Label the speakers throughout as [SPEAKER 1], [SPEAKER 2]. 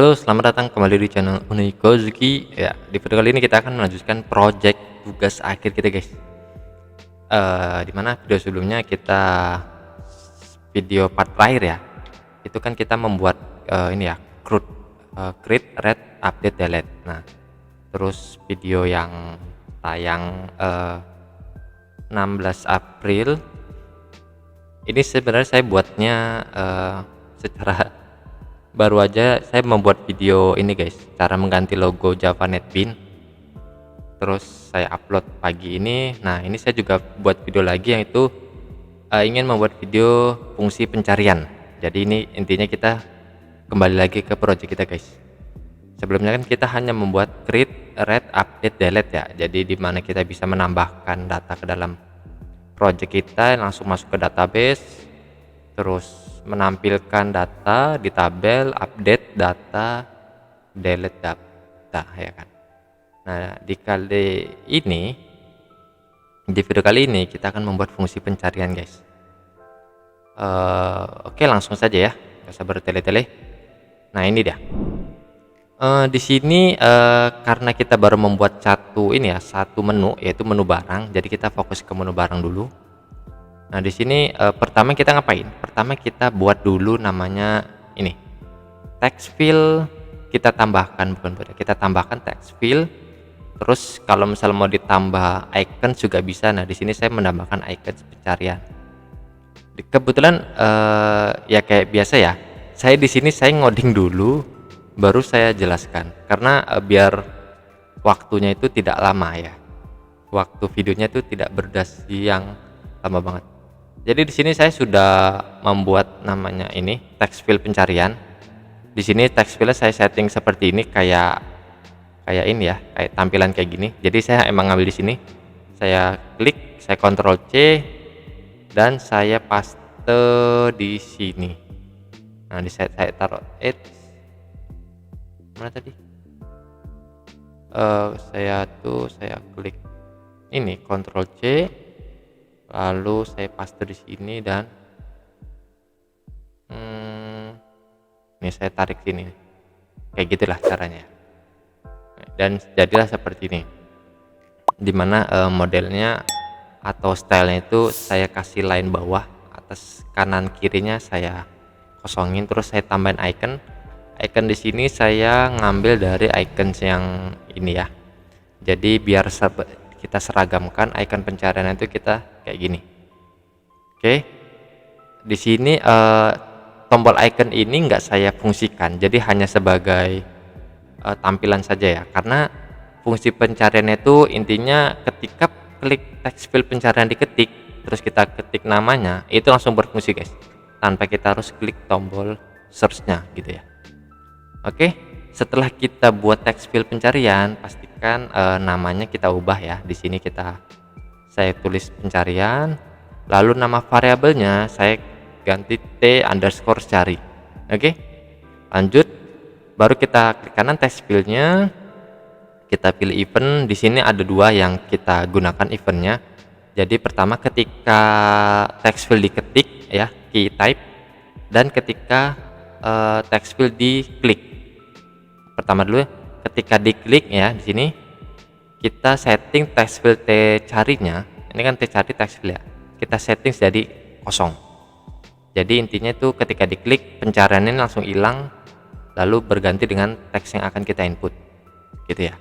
[SPEAKER 1] Halo, selamat datang kembali di channel Unikozuki. Ya, di video kali ini kita akan melanjutkan project tugas akhir kita, guys. Dimana video sebelumnya kita video part terakhir ya, itu kan kita membuat ini ya, create, read, update, delete. Nah, terus video yang tayang 16 April ini sebenarnya saya buatnya secara baru aja. Saya membuat video ini, guys, cara mengganti logo Java NetBeans, terus saya upload pagi ini. Nah, ini saya juga buat video lagi yang itu ingin membuat video fungsi pencarian. Jadi ini intinya kita kembali lagi ke project kita, guys. Sebelumnya kan kita hanya membuat create, read, update, delete ya. Jadi dimana kita bisa menambahkan data ke dalam project kita, langsung masuk ke database, terus menampilkan data di tabel, update data, delete data, ya kan. Nah, di video kali ini kita akan membuat fungsi pencarian, guys. Oke, langsung saja ya, nggak usah bertele-tele. Nah, ini dia. Di sini karena kita baru membuat satu menu, yaitu menu barang, jadi kita fokus ke menu barang dulu. Nah, di sini pertama kita ngapain? Pertama kita buat dulu namanya ini, text field. Kita tambahkan kita tambahkan text field. Terus kalau misalnya mau ditambah icon juga bisa. Nah, di sini saya menambahkan icon pencarian. Kebetulan ya kayak biasa ya, saya di sini saya ngoding dulu baru saya jelaskan, karena biar waktunya itu tidak lama ya. Waktu videonya itu tidak berdurasi yang lama banget. Jadi di sini saya sudah membuat namanya ini text field pencarian. Di sini text field saya setting seperti ini, kayak ini ya, kayak tampilan kayak gini. Jadi saya emang ngambil di sini. Saya klik, saya Ctrl C dan saya paste di sini. Nah, saya taruh mana tadi? Saya klik ini Ctrl C, lalu saya paste di sini dan ini saya tarik sini, kayak gitulah caranya. Dan jadilah seperti ini, dimana modelnya atau stylenya itu saya kasih line bawah, atas kanan kirinya saya kosongin, terus saya tambahin icon. Icon di sini saya ngambil dari icon yang ini ya. Jadi biar kita seragamkan icon pencarian itu kita kayak gini. Oke. Di sini tombol icon ini enggak saya fungsikan, jadi hanya sebagai tampilan saja ya. Karena fungsi pencarian itu intinya ketika klik text field pencarian diketik, terus kita ketik namanya, itu langsung berfungsi, guys, tanpa kita harus klik tombol search-nya gitu ya. Oke, setelah kita buat text field pencarian, pastikan namanya kita ubah ya. Di sini saya tulis pencarian, lalu nama variabelnya saya ganti t_cari. Oke, lanjut, baru kita klik kanan text fieldnya, kita pilih event. Di sini ada dua yang kita gunakan eventnya. Jadi pertama ketika text field diketik ya, key type, dan ketika text field diklik. Pertama dulu, ketika diklik ya, di sini kita setting text field t_carinya. Ini kan t_cari text field ya, kita setting jadi kosong. Jadi intinya itu ketika diklik pencariannya langsung hilang, lalu berganti dengan teks yang akan kita input gitu ya.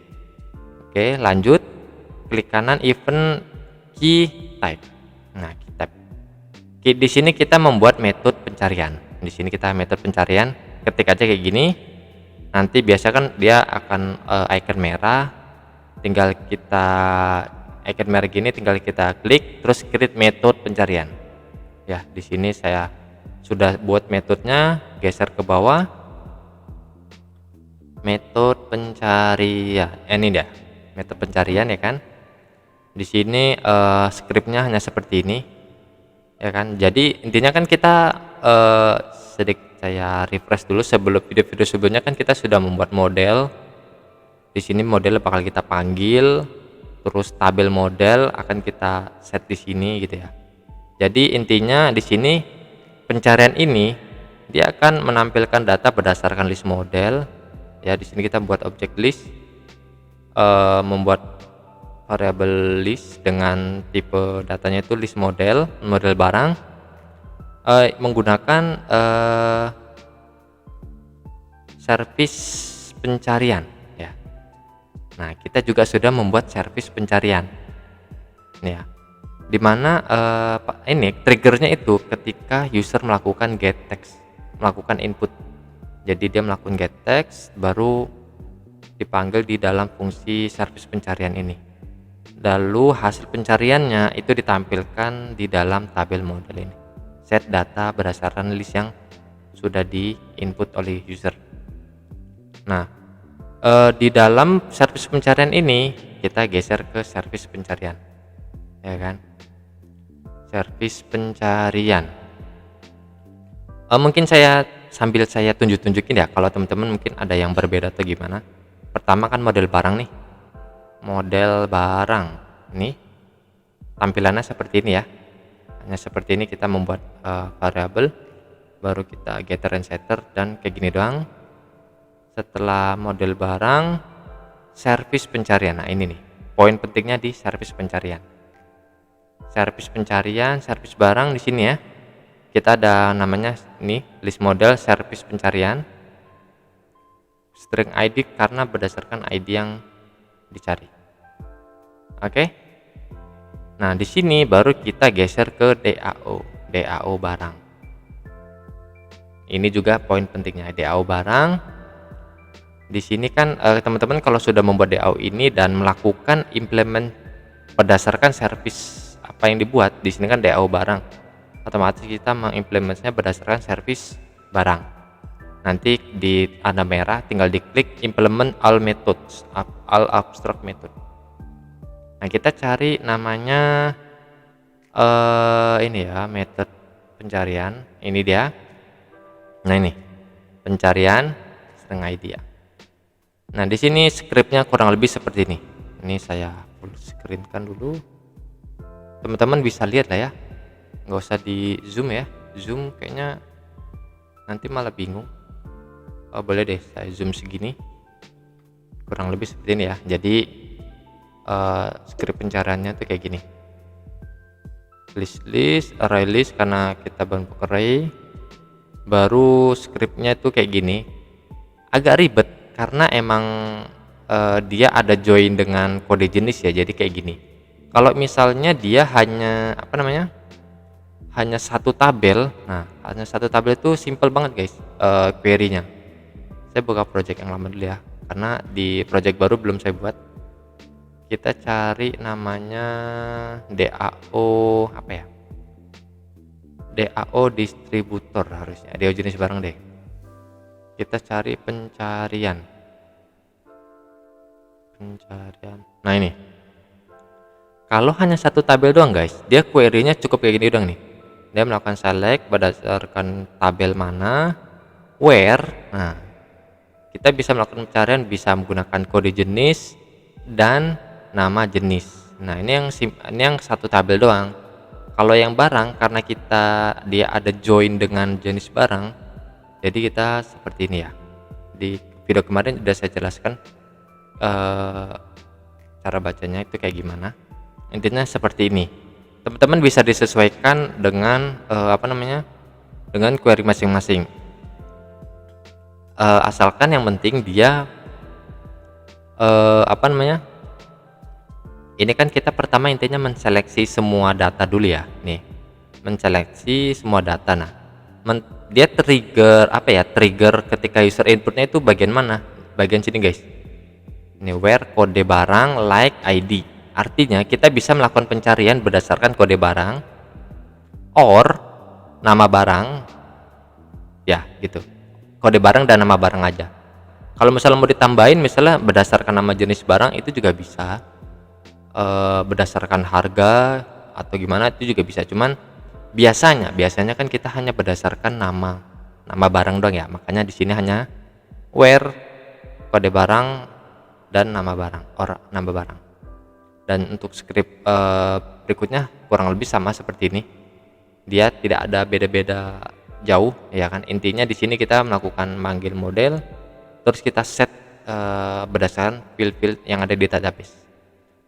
[SPEAKER 1] Oke, lanjut, klik kanan event key type. Nah, key type. Di sini kita membuat metode pencarian. Di sini kita metode pencarian, ketik aja kayak gini. Nanti biasa kan dia akan icon merah, tinggal kita klik, terus create metode pencarian. Ya, di sini saya sudah buat metodenya, geser ke bawah. Metode pencarian, ini dia, metode pencarian ya kan. Di sini scriptnya hanya seperti ini, ya kan. Jadi intinya kan kita sedikit saya refresh dulu. Sebelum video-video sebelumnya kan kita sudah membuat model. Di sini model bakal kita panggil, terus tabel model akan kita set di sini gitu ya. Jadi intinya di sini pencarian ini dia akan menampilkan data berdasarkan list model, ya. Di sini kita buat objek list, membuat variabel list dengan tipe datanya itu list model barang, menggunakan servis pencarian ya. Nah, kita juga sudah membuat servis pencarian ya, dimana ini triggernya itu ketika user melakukan get text, melakukan input. Jadi dia melakukan get text baru dipanggil di dalam fungsi servis pencarian ini. Lalu hasil pencariannya itu ditampilkan di dalam tabel model ini. Set data berdasarkan list yang sudah di input oleh user. Nah, di dalam servis pencarian ini kita geser ke servis pencarian, ya kan? Servis pencarian. Mungkin sambil saya tunjukin ya, kalau teman-teman mungkin ada yang berbeda atau gimana. Pertama kan model barang nih. Model barang nih tampilannya seperti ini ya, hanya seperti ini. Kita membuat variabel, baru kita getter and setter, dan kayak gini doang. Setelah model barang, servis pencarian. Nah, ini nih poin pentingnya di servis pencarian. Servis pencarian, servis barang di sini ya. Kita ada namanya ini list model servis pencarian, string ID karena berdasarkan ID yang dicari. Oke. Nah, di sini baru kita geser ke DAO barang. Ini juga poin pentingnya DAO barang. Di sini kan teman-teman kalau sudah membuat DAO ini dan melakukan implement berdasarkan servis apa yang dibuat, di sini kan DAO barang, otomatis kita mengimplementasinya berdasarkan servis barang. Nanti di tanda merah tinggal diklik implement all methods, all abstract method. Nah, kita cari namanya ini ya, method pencarian. Ini dia. Nah, ini pencarian string ID ya. Nah, di sini scriptnya kurang lebih seperti ini. Ini saya full screen kan dulu. Teman-teman bisa lihat lah ya. Nggak usah di zoom ya. Zoom kayaknya nanti malah bingung. Boleh deh saya zoom segini, kurang lebih seperti ini ya. Jadi script pencariannya tuh kayak gini, list array list karena kita bentuk array. Baru scriptnya tuh kayak gini, agak ribet karena emang dia ada join dengan kode jenis ya. Jadi kayak gini, kalau misalnya dia hanya hanya satu tabel, nah hanya satu tabel itu simple banget guys query-nya. Saya buka project yang lama dulu ya, karena di project baru belum saya buat. Kita cari namanya DAO apa ya, DAO distributor harusnya, DAO jenis barang deh. Kita cari pencarian. Nah, ini kalau hanya satu tabel doang guys, dia query-nya cukup kayak gini doang nih. Dia melakukan select berdasarkan tabel mana, where. Nah, kita bisa melakukan pencarian, bisa menggunakan kode jenis dan nama jenis. Nah, ini yang satu tabel doang. Kalau yang barang, karena dia ada join dengan jenis barang, jadi kita seperti ini ya. Di video kemarin sudah saya jelaskan cara bacanya itu kayak gimana. Intinya seperti ini. Teman-teman bisa disesuaikan dengan dengan query masing-masing. Asalkan yang penting dia ini kan kita pertama intinya menseleksi semua data dulu ya. Nih, menseleksi semua data. Nah, dia trigger trigger ketika user inputnya itu bagian mana? Bagian sini guys. Ini where kode barang like ID. Artinya kita bisa melakukan pencarian berdasarkan kode barang or nama barang ya, gitu. Kode barang dan nama barang aja. Kalau misalnya mau ditambahin misalnya berdasarkan nama jenis barang, itu juga bisa. Berdasarkan harga atau gimana itu juga bisa. Cuman biasanya kan kita hanya berdasarkan nama barang doang ya. Makanya di sini hanya where kode barang dan nama barang or nama barang. Dan untuk script berikutnya kurang lebih sama seperti ini. Dia tidak ada beda-beda jauh ya kan. Intinya di sini kita melakukan manggil model, terus kita set berdasarkan field-field yang ada di database,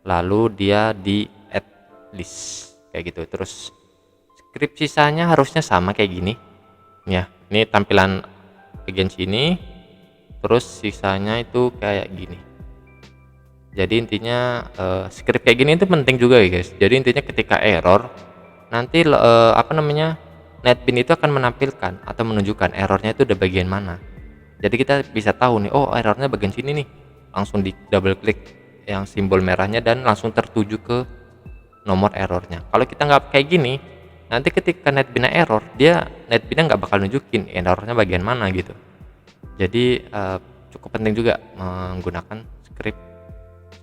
[SPEAKER 1] lalu dia di add list kayak gitu. Terus script sisanya harusnya sama kayak gini ya, ini tampilan bagian sini, terus sisanya itu kayak gini. Jadi intinya script kayak gini itu penting juga ya guys. Jadi intinya ketika error nanti apa namanya, NetBeans itu akan menampilkan atau menunjukkan errornya itu udah bagian mana. Jadi kita bisa tahu nih, oh errornya bagian sini nih, langsung di double klik yang simbol merahnya dan langsung tertuju ke nomor errornya. Kalau kita nggak kayak gini, nanti ketika NetBeans error, NetBeans nggak bakal nunjukin errornya bagian mana gitu. Jadi cukup penting juga menggunakan script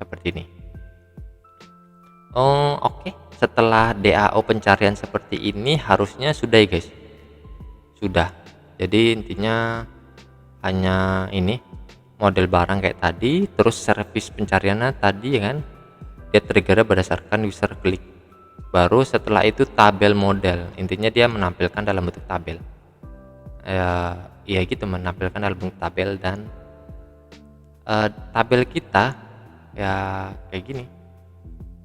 [SPEAKER 1] seperti ini. Oh oke, setelah DAO pencarian seperti ini harusnya sudah ya guys, sudah. Jadi intinya hanya ini model barang kayak tadi, terus servis pencariannya tadi ya kan, dia trigger berdasarkan user klik. Baru setelah itu tabel model, intinya dia menampilkan dalam bentuk tabel. Ya gitu, menampilkan dalam bentuk tabel. Dan tabel kita ya kayak gini,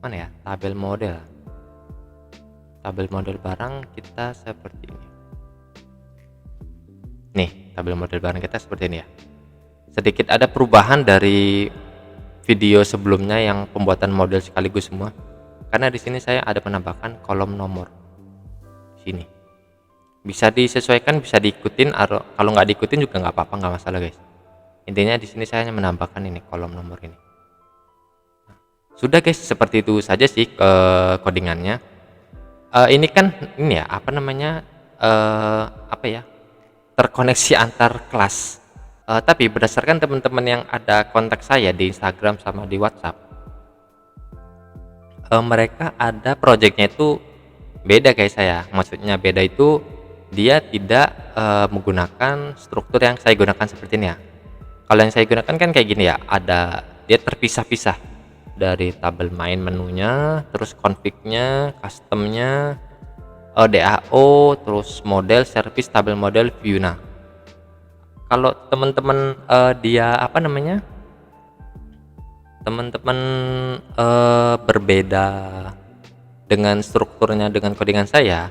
[SPEAKER 1] mana ya, tabel model barang kita seperti ini nih. Tabel model barang kita seperti ini ya. Sedikit ada perubahan dari video sebelumnya yang pembuatan model sekaligus semua, karena di sini saya ada penambahkan kolom nomor sini. Bisa disesuaikan, bisa diikutin, atau kalau nggak diikutin juga nggak apa-apa, nggak masalah guys. Intinya di sini saya hanya menambahkan ini kolom nomor ini. Sudah guys, seperti itu saja sih codingannya. Ini kan ini ya apa namanya, apa ya, terkoneksi antar kelas. Tapi berdasarkan teman-teman yang ada kontak saya di Instagram sama di WhatsApp, mereka ada projectnya itu beda kayak saya. Maksudnya beda itu dia tidak menggunakan struktur yang saya gunakan seperti ini ya. Kalau yang saya gunakan kan kayak gini ya, ada dia terpisah-pisah dari tabel main menunya, terus config-nya, custom-nya, DAO, terus model, service, tabel model, view. Nah, kalau teman-teman dia apa namanya, teman-teman berbeda dengan strukturnya dengan codingan saya,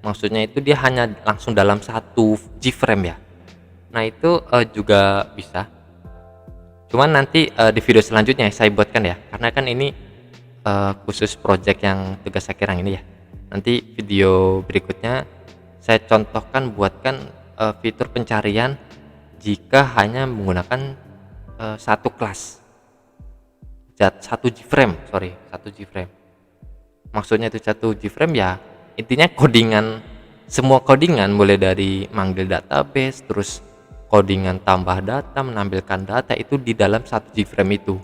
[SPEAKER 1] maksudnya itu dia hanya langsung dalam satu G-frame ya. Nah itu juga bisa, cuman nanti di video selanjutnya saya buatkan ya, karena kan ini khusus project yang tugas akhir yang ini ya. Nanti video berikutnya saya contohkan buatkan fitur pencarian jika hanya menggunakan satu kelas, satu G-frame, satu G-frame. Maksudnya itu satu G-frame ya, intinya codingan, semua codingan mulai dari manggil database, terus codingan tambah data, menampilkan data itu di dalam satu G-frame itu.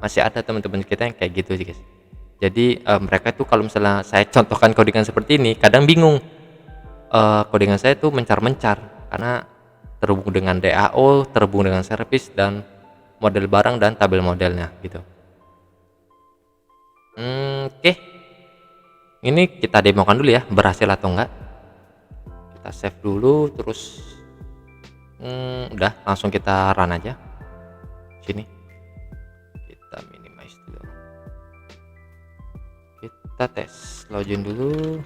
[SPEAKER 1] Masih ada teman-teman kita yang kayak gitu sih guys. Jadi mereka itu kalau misalnya saya contohkan codingan seperti ini kadang bingung, codingan saya itu mencar-mencar karena terhubung dengan DAO, terhubung dengan service dan model barang dan tabel modelnya gitu. Oke. Ini kita demokan dulu ya, berhasil atau enggak. Kita save dulu, terus udah langsung kita run aja. Sini kita minimize dulu, kita tes login dulu.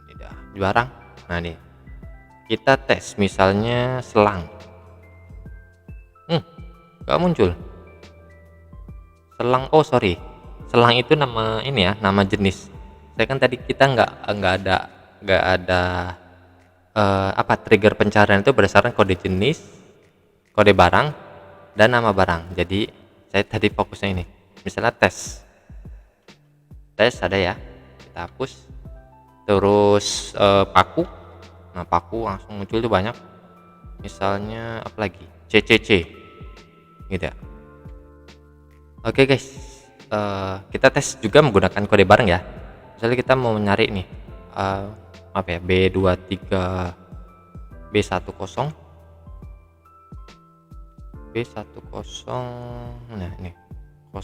[SPEAKER 1] Ini dah barang. Nah nih kita tes misalnya selang, nggak muncul selang. Oh sorry, selang itu nama ini ya, nama jenis. Saya kan tadi kita nggak ada apa, trigger pencarian itu berdasarkan kode jenis, kode barang, dan nama barang. Jadi saya tadi fokusnya ini, misalnya tes ada ya, kita hapus. Terus paku, nah paku langsung muncul tuh banyak. Misalnya apa lagi, CCC gitu ya. Oke guys, kita tes juga menggunakan kode bareng ya. Misalnya kita mau nyari nih apa ya, B23 B10 nah ini 0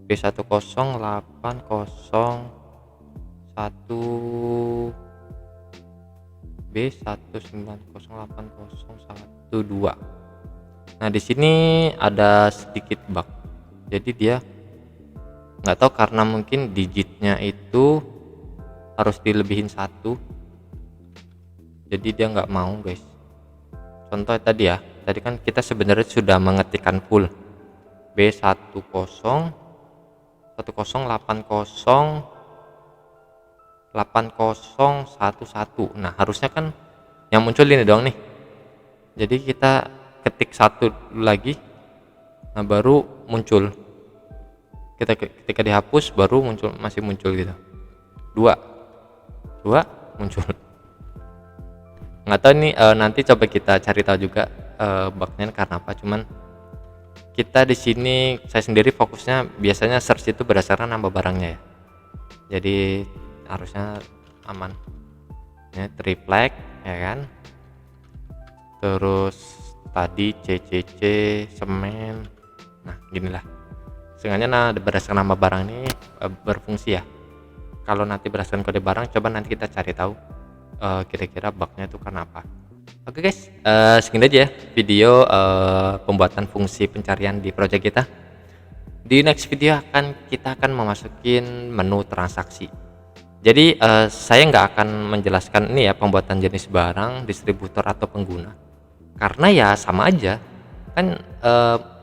[SPEAKER 1] B108001 B10 B1908012. Nah, di sini ada sedikit bug. Jadi dia nggak tahu, karena mungkin digitnya itu harus dilebihin satu, jadi dia nggak mau guys. Contoh tadi ya, tadi kan kita sebenarnya sudah mengetikkan full B10108011. Nah, harusnya kan yang muncul ini doang nih. Jadi kita ketik satu lagi, nah baru muncul. Ketika dihapus baru muncul, masih muncul gitu. Dua muncul. Nggak tahu ini nanti coba kita cari tahu juga bugnya karena apa. Cuman kita di sini, saya sendiri fokusnya biasanya search itu berdasarkan nama barangnya ya. Jadi harusnya aman. Ya, triplek ya kan. Terus tadi CCC semen. Nah, ginilah. Sengaja berdasarkan nama barang ini berfungsi ya. Kalau nanti berdasarkan kode barang, coba nanti kita cari tahu kira-kira bugnya itu karena apa. Oke guys, segini aja ya video pembuatan fungsi pencarian di project kita. Di next video kita akan memasukin menu transaksi. Jadi saya nggak akan menjelaskan ini ya pembuatan jenis barang, distributor atau pengguna, karena ya sama aja kan.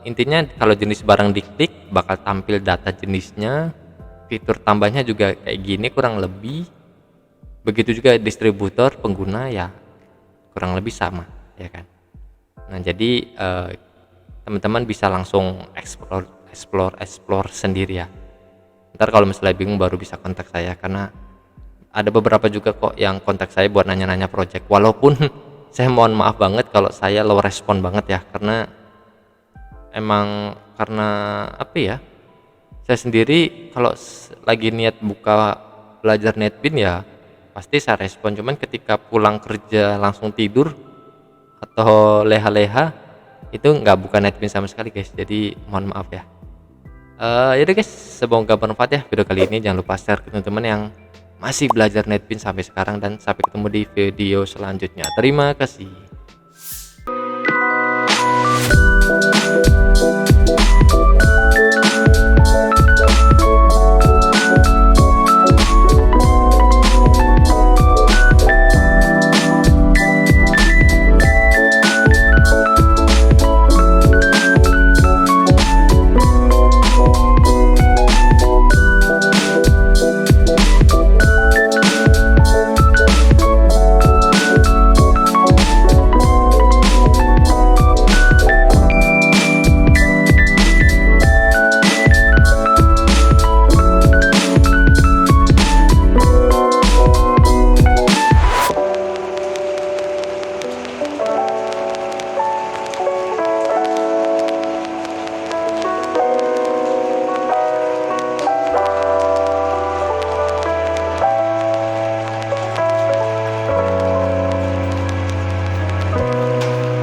[SPEAKER 1] Intinya kalau jenis barang diklik bakal tampil data jenisnya, fitur tambahnya juga kayak gini kurang lebih. Begitu juga distributor, pengguna ya kurang lebih sama ya kan. Nah, jadi teman-teman bisa langsung explore sendiri ya. Ntar kalau misalnya bingung baru bisa kontak saya, karena ada beberapa juga kok yang kontak saya buat nanya-nanya project. Walaupun saya mohon maaf banget kalau saya low respon banget ya, karena apa ya, saya sendiri kalau lagi niat buka belajar NetBeans ya pasti saya respon. Cuman ketika pulang kerja langsung tidur atau leha-leha itu nggak buka NetBeans sama sekali guys. Jadi mohon maaf ya. Yaudah guys, semoga bermanfaat ya video kali ini. Jangan lupa share ke teman-teman yang masih belajar NetBeans sampai sekarang, dan sampai ketemu di video selanjutnya. Terima kasih.